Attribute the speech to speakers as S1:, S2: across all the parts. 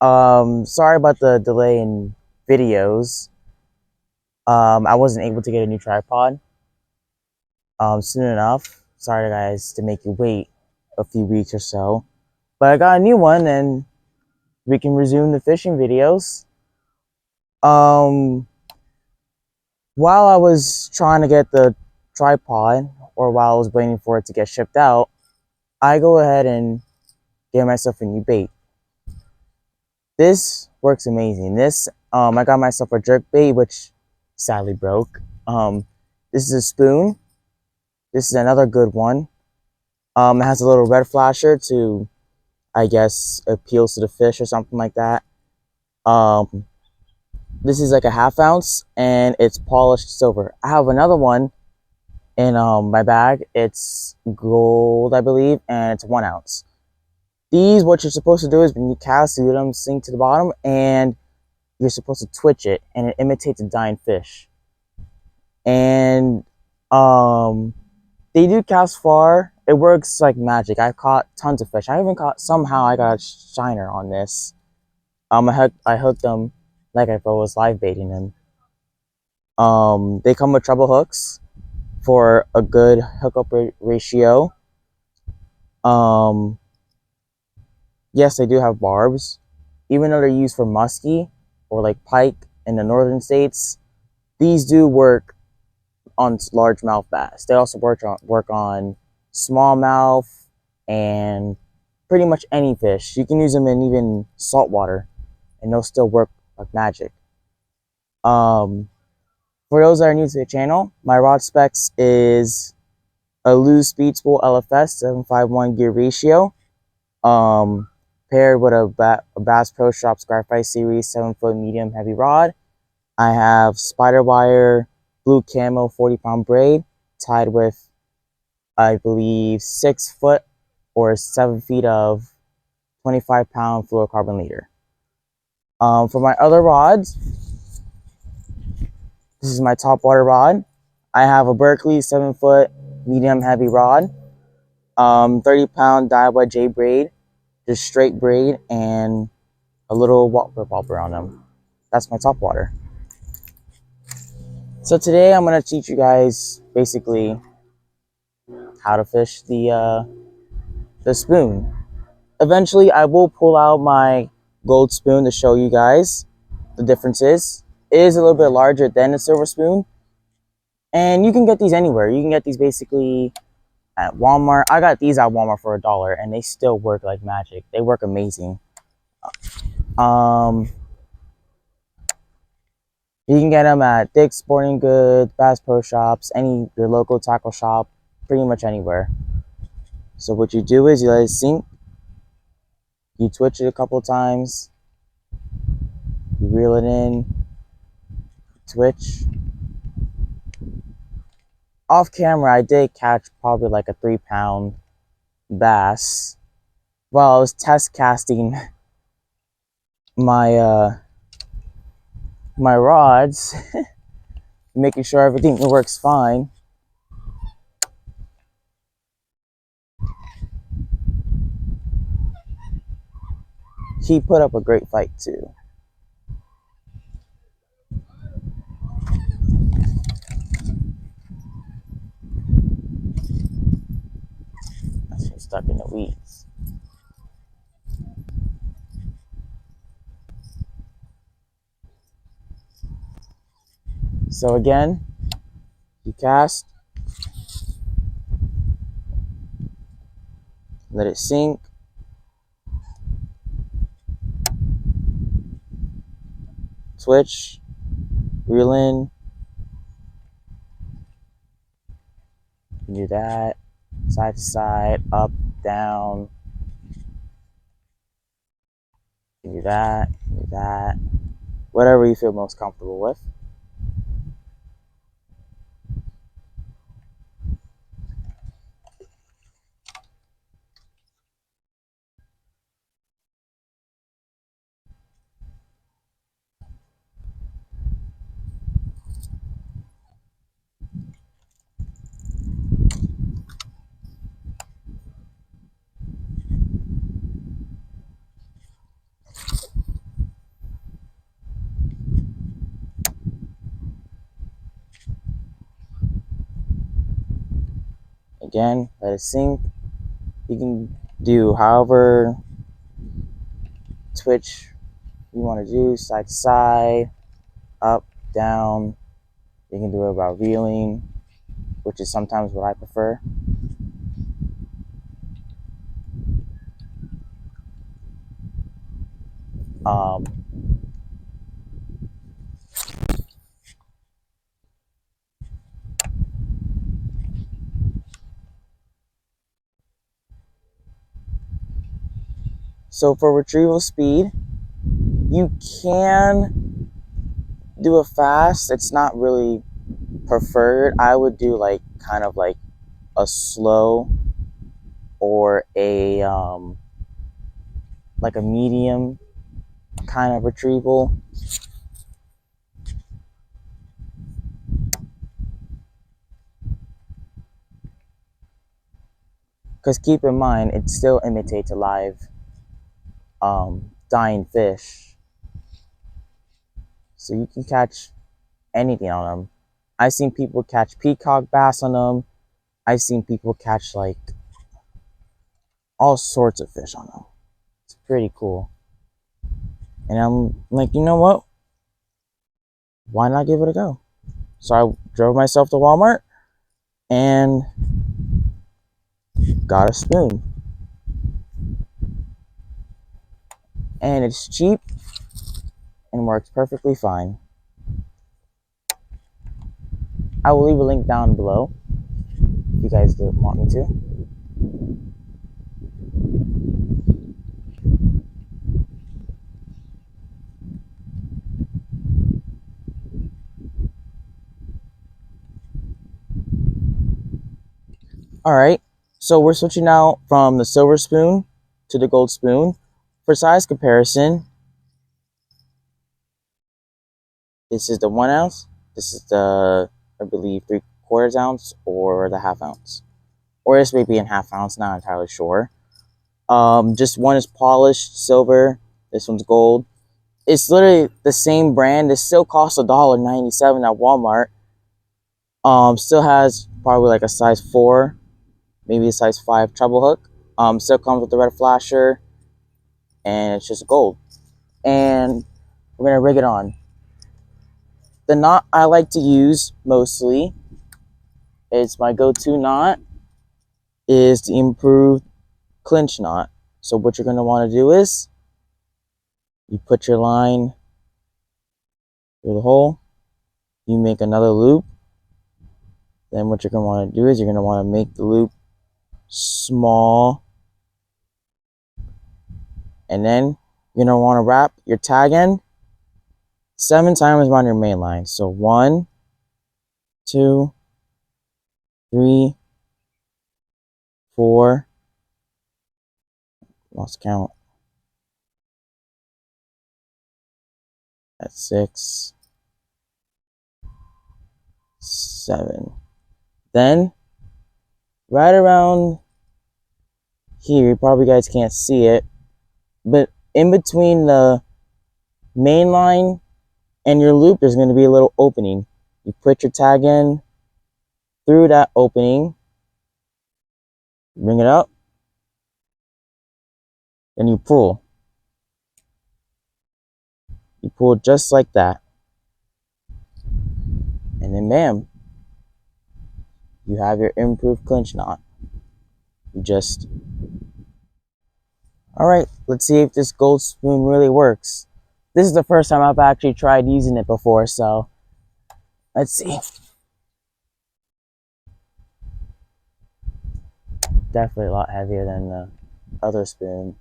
S1: Sorry about the delay in videos. I wasn't able to get a new tripod soon enough. Sorry guys to make you wait a few weeks or so. But I got a new one and we can resume the fishing videos. Um while I was trying to get the tripod, or while I was waiting for it to get shipped out, I go ahead and get myself a new bait. This works amazing. I got myself a jerk bait, which sadly broke. This is a spoon. This is another good one. It has a little red flasher to, I guess, appeals to the fish or something like that. This is like a 1/2 ounce and it's polished silver. I have another one in my bag. It's gold, I believe, and it's 1 ounce. These, what you're supposed to do is when you cast, you let them sink to the bottom and you're supposed to twitch it and it imitates a dying fish. And they do cast far. It works like magic. I caught tons of fish. I even caught, somehow I got a shiner on this. I hooked them like if I was live baiting them. They come with treble hooks for a good hookup ratio. Yes, they do have barbs. Even though they're used for muskie or like pike in the northern states, these do work on largemouth bass. They also work on smallmouth and pretty much any fish. You can use them in even saltwater and they'll still work like magic. For those that are new to the channel, my rod specs is a Lews Speed Spool LFS 751 gear ratio, paired with a Bass Pro Shops Graphite Series 7-foot medium heavy rod. I have Spiderwire blue camo 40-pound braid tied with, I believe, 6 foot or 7 feet of 25-pound fluorocarbon leader. For my other rods, this is my top water rod. I have a Berkely 7-foot medium heavy rod, 30-pound Daiwa J-Braid, just straight braid and a little water bobber on them. That's my top water. So today I'm going to teach you guys basically how to fish the spoon. Eventually I will pull out my gold spoon to show you guys the differences. It is a little bit larger than the silver spoon, and you can get these anywhere. You can get these basically at Walmart. I got these at Walmart for $1 and they still work like magic. They work amazing. You can get them at Dick's Sporting Goods, Bass Pro Shops, your local tackle shop, pretty much anywhere. So what you do is you let it sink, you twitch it a couple times, you reel it in, twitch. Off camera, I did catch probably like a 3-pound bass while I was test casting my my rods, making sure everything works fine. He put up a great fight too. She's stuck in the weeds. So again, you cast, let it sink, twitch, reel in, do that, side to side, up, down, do that, whatever you feel most comfortable with. Again, let it sink. You can do however twitch you want to do, side to side, up, down. You can do it by reeling, which is sometimes what I prefer. Um, so for retrieval speed, you can do it fast. It's not really preferred. I would do like kind of like a slow or a like a medium kind of retrieval. Because keep in mind, it still imitates a live dying fish. So you can catch anything on them. I've seen people catch peacock bass on them. I've seen people catch like all sorts of fish on them. It's pretty cool. And I'm like, you know what? Why not give it a go? So I drove myself to Walmart and got a spoon. And it's cheap and works perfectly fine. I will leave a link down below if you guys do want me to. Alright, so we're switching now from the silver spoon to the gold spoon. For size comparison, this is the 1 ounce. This is the, I believe, 3/4 ounce or the 1/2 ounce. Or this may be in 1/2 ounce, not entirely sure. Just one is polished silver, this one's gold. It's literally the same brand. It still costs $1.97 at Walmart. Still has probably like a size 4, maybe a size 5 treble hook. Still comes with the red flasher, and it's just gold. And we're gonna rig it on. The knot I like to use mostly, it's my go-to knot, is the improved clinch knot. So what you're gonna want to do is you put your line through the hole, you make another loop. Then what you're gonna want to do is you're gonna want to make the loop small, and then you're gonna want to wrap your tag end 7 times around your main line. So 1, 2, 3, 4, lost count. That's 6, 7. Then right around here, you probably guys can't see it, but in between the main line and your loop, there's going to be a little opening. You put your tag in through that opening, bring it up, then you pull. You pull just like that. And then bam, you have your improved clinch knot. You just... Alright, let's see if this gold spoon really works. This is the first time I've actually tried using it before, so let's see. Definitely a lot heavier than the other spoon.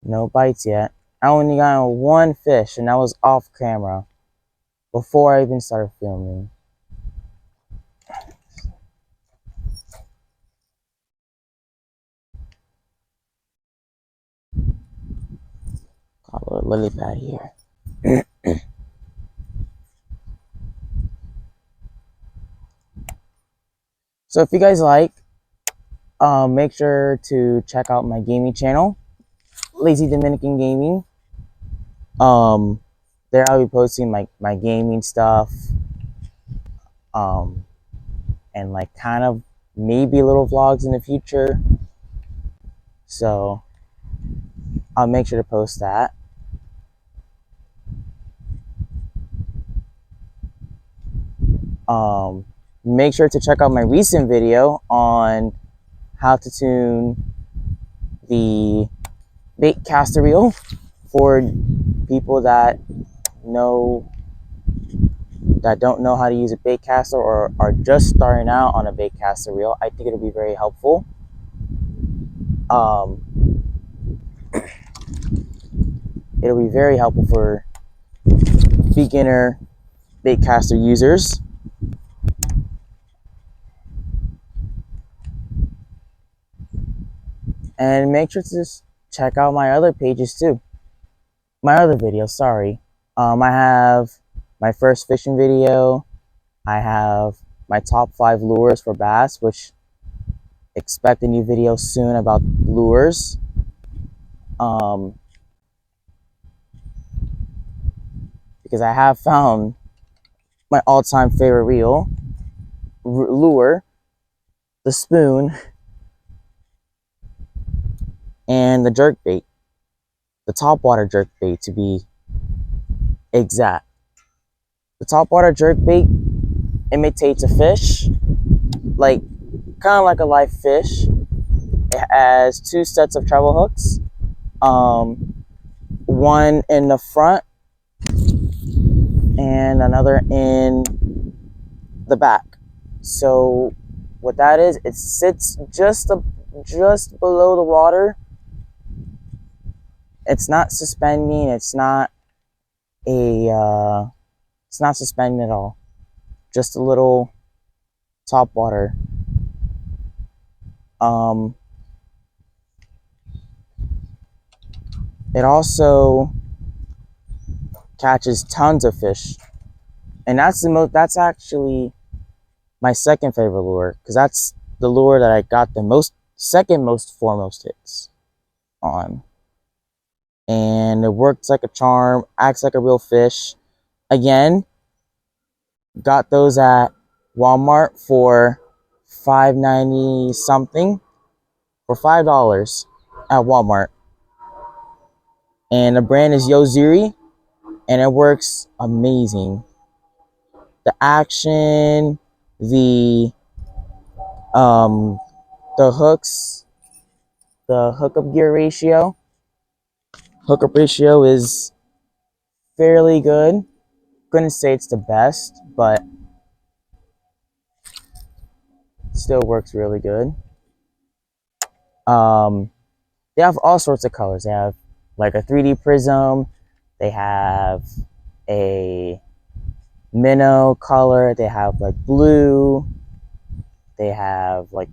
S1: No bites yet. I only got one fish, and that was off camera before I even started filming. a lily pad here. So if you guys like, make sure to check out my gaming channel, Lazy Dominican Gaming. There I'll be posting my gaming stuff, and like kind of maybe little vlogs in the future. So I'll make sure to post that. Make sure to check out my recent video on how to tune the bait caster reel for people that don't know how to use a bait caster or are just starting out on a bait caster reel. I think it'll be very helpful. It'll be very helpful for beginner bait caster users. And make sure to just check out my other pages too. My other videos, sorry. I have my first fishing video. I have my top 5 lures for bass, which expect a new video soon about lures. Because I have found my all-time favorite lure, the spoon, and the jerkbait, the topwater jerkbait to be exact. The topwater jerkbait imitates a fish, like kind of like a live fish. It has 2 sets of treble hooks, one in the front and another in the back. So what that is, it sits just below the water. It's not suspending. It's not suspending at all. Just a little top water. It also catches tons of fish, and that's actually my second favorite lure, because that's the lure that I got the second most foremost hits on. And it works like a charm, acts like a real fish. Again, got those at Walmart for $5.90 something, for $5 at Walmart. And the brand is Yozuri, and it works amazing. The action, the hooks, the hookup ratio is fairly good. Couldn't say it's the best, but still works really good. They have all sorts of colors. They have like a 3D prism. They have a minnow color. They have like blue. They have like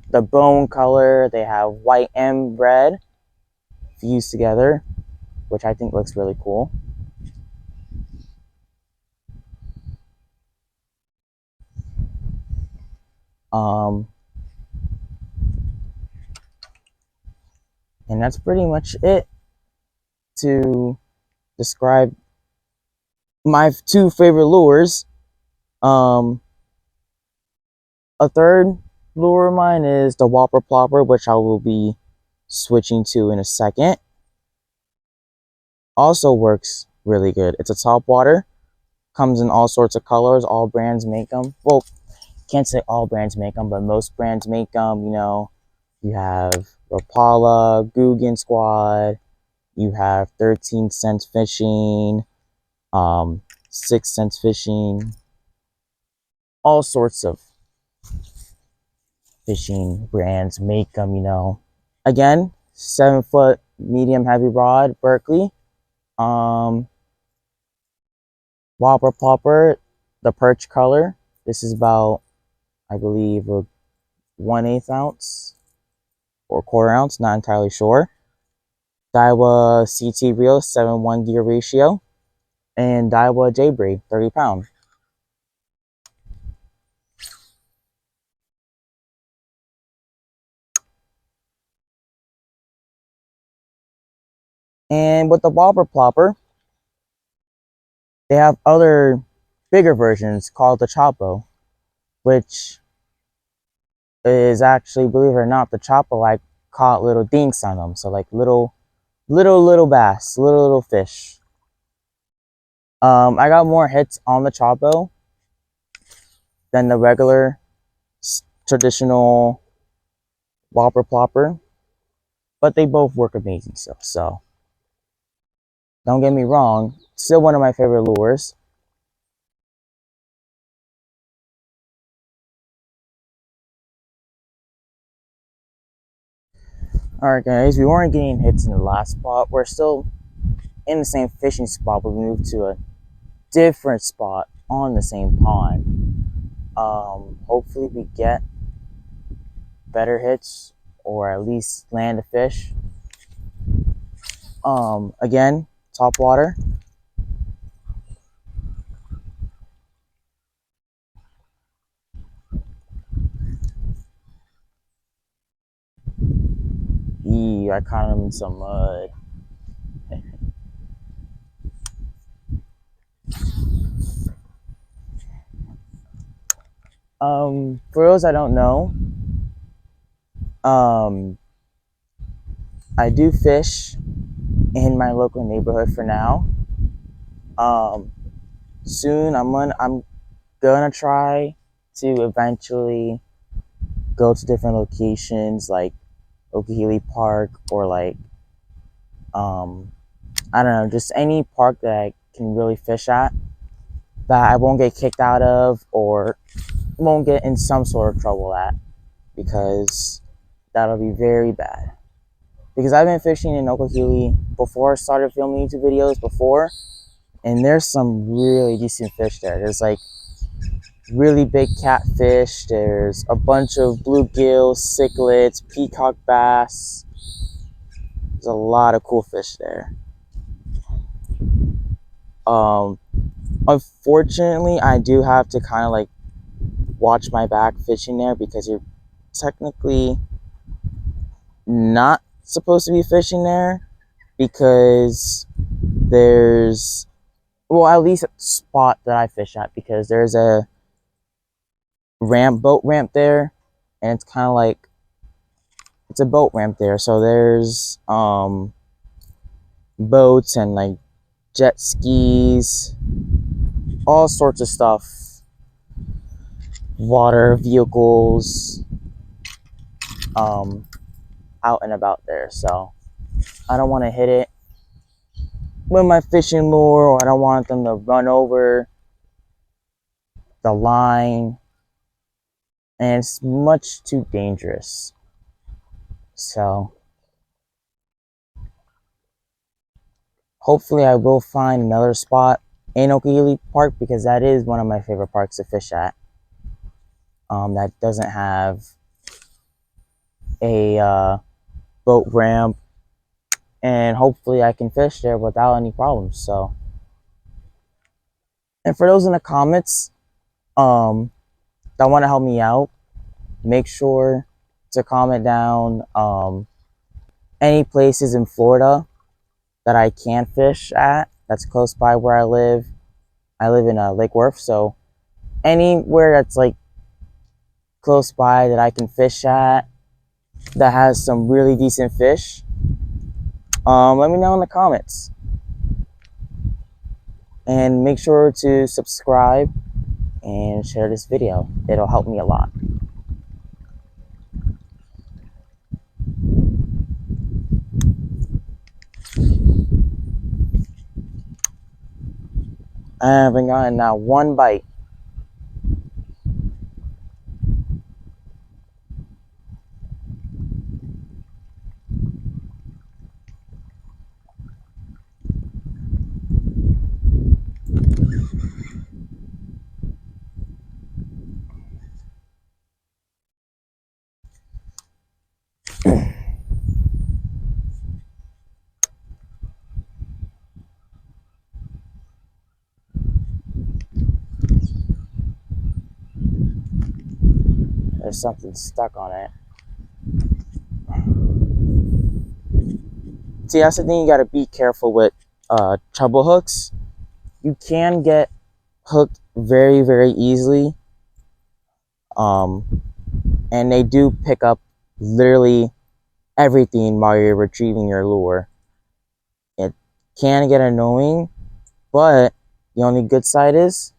S1: the bone color. They have white and red fused together, which I think looks really cool. And that's pretty much it to describe my 2 favorite lures. A third lure of mine is the Whopper Plopper, which I will be switching to in a second. Also works really good. It's a top water, comes in all sorts of colors. All brands make them. Well, can't say all brands make them, but most brands make them. You know, you have Rapala, Guggen Squad. You have 13 Cents Fishing, 6 Cents Fishing. All sorts of fishing brands make them, you know. Again, 7-foot medium heavy rod, Berkely. Whopper Plopper, the perch color. This is about, I believe, a 1/8 ounce or 1/4 ounce, not entirely sure. Daiwa CT reel, 7:1 gear ratio, and Daiwa J-Braid, 30 pound. And with the Whopper Plopper, they have other bigger versions called the Chapo, which is actually, believe it or not, the Chapo, I caught little dinks on them. So like little bass, little fish. I got more hits on the Chapo than the regular traditional Whopper Plopper, but they both work amazing still. So don't get me wrong, still one of my favorite lures. Alright guys, we weren't getting hits in the last spot. We're still in the same fishing spot, but we moved to a different spot on the same pond. Hopefully we get better hits or at least land a fish. Again, top water. I caught him in some mud. For those that don't know, I do fish in my local neighborhood for now. Soon I'm gonna try to eventually go to different locations like Okehele Park or like I don't know, just any park that I can really fish at that I won't get kicked out of or won't get in some sort of trouble at, because that'll be very bad. Because I've been fishing in Okehele before I started filming YouTube videos before, and there's some really decent fish there. There's like really big catfish, there's a bunch of bluegills, cichlids, peacock bass. There's a lot of cool fish there. Unfortunately, I do have to kind of like watch my back fishing there, because you're technically not supposed to be fishing there, because there's, well, at least a spot that I fish at, because there's a boat ramp there, and it's kind of like, it's a boat ramp there, so there's boats and like jet skis, all sorts of stuff, water vehicles out and about there. So I don't want to hit it with my fishing lure, or I don't want them to run over the line, and it's much too dangerous. So hopefully I will find another spot in Okehele Park, because that is one of my favorite parks to fish at, that doesn't have a boat ramp, and hopefully I can fish there without any problems. So, and for those in the comments that want to help me out, make sure to comment down any places in Florida that I can fish at that's close by where I live. I live in Lake Worth, so anywhere that's like close by that I can fish at that has some really decent fish, let me know in the comments. And make sure to subscribe and share this video. It'll help me a lot. I haven't gotten now one bite. there's something stuck on it. See, that's the thing you gotta be careful with treble hooks. You can get hooked very, very easily. And they do pick up literally everything while you're retrieving your lure. It can get annoying, but the only good side is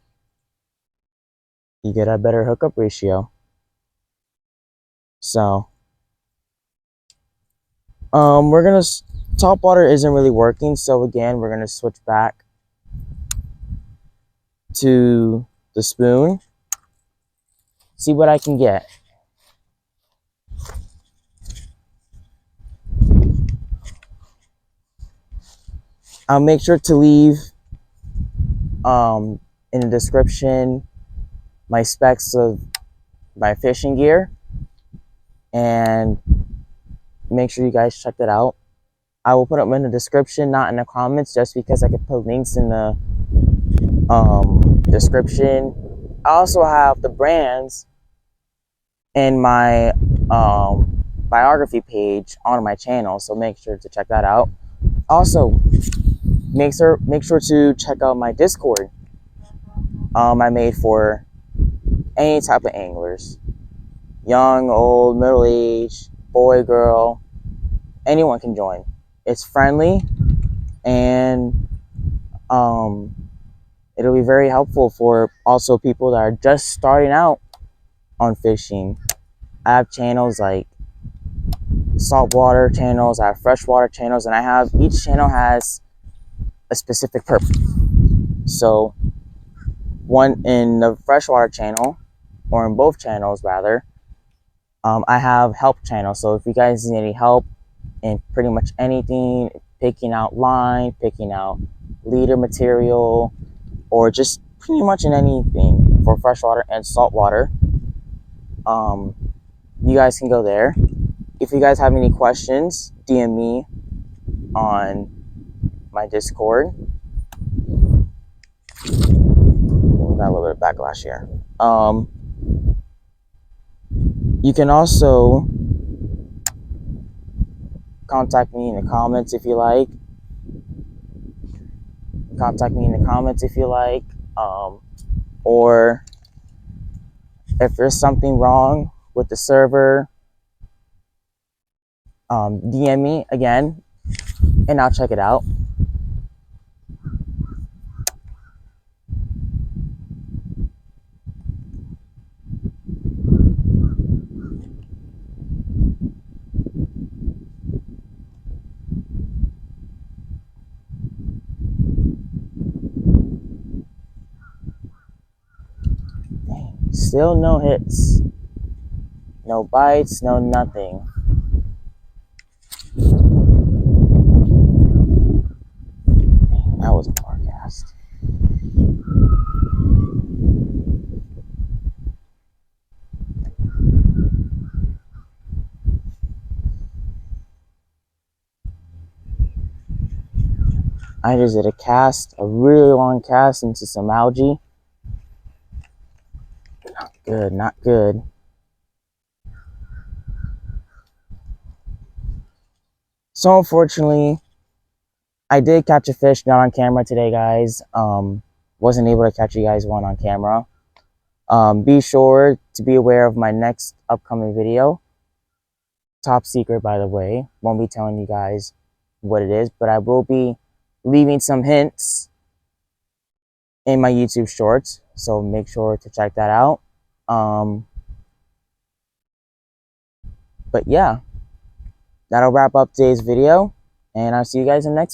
S1: you get a better hookup ratio. So, we're gonna, top water isn't really working. So again, we're gonna switch back to the spoon, see what I can get. I'll make sure to leave in the description my specs of my fishing gear, and make sure you guys check that out. I will put them in the description, not in the comments, just because I could put links in the description. I also have the brands in my biography page on my channel, so make sure to check that out. Also, make sure to check out my Discord. I made for any type of anglers, young, old, middle-aged, boy, girl, anyone can join. It's friendly, and it'll be very helpful for also people that are just starting out on fishing. I have channels like saltwater channels, I have freshwater channels, and I have, each channel has a specific purpose. So one in the freshwater channel, or in both channels rather, I have help channels. So if you guys need any help in pretty much anything, picking out line, picking out leader material, or just pretty much in anything for freshwater and saltwater, you guys can go there. If you guys have any questions, DM me on my Discord. We got a little bit of backlash here. You can also contact me in the comments if you like. Or if there's something wrong with the server, DM me again, and I'll check it out. Dang, still no hits, no bites, no nothing. Dang, that was a far cast. I just did a really long cast into some algae. Not good, not good. So unfortunately, I did catch a fish, not on camera today, guys. Wasn't able to catch you guys one on camera. Be sure to be aware of my next upcoming video. Top secret, by the way. Won't be telling you guys what it is, but I will be leaving some hints in my YouTube shorts, so make sure to check that out. But yeah, that'll wrap up today's video, and I'll see you guys in the next video.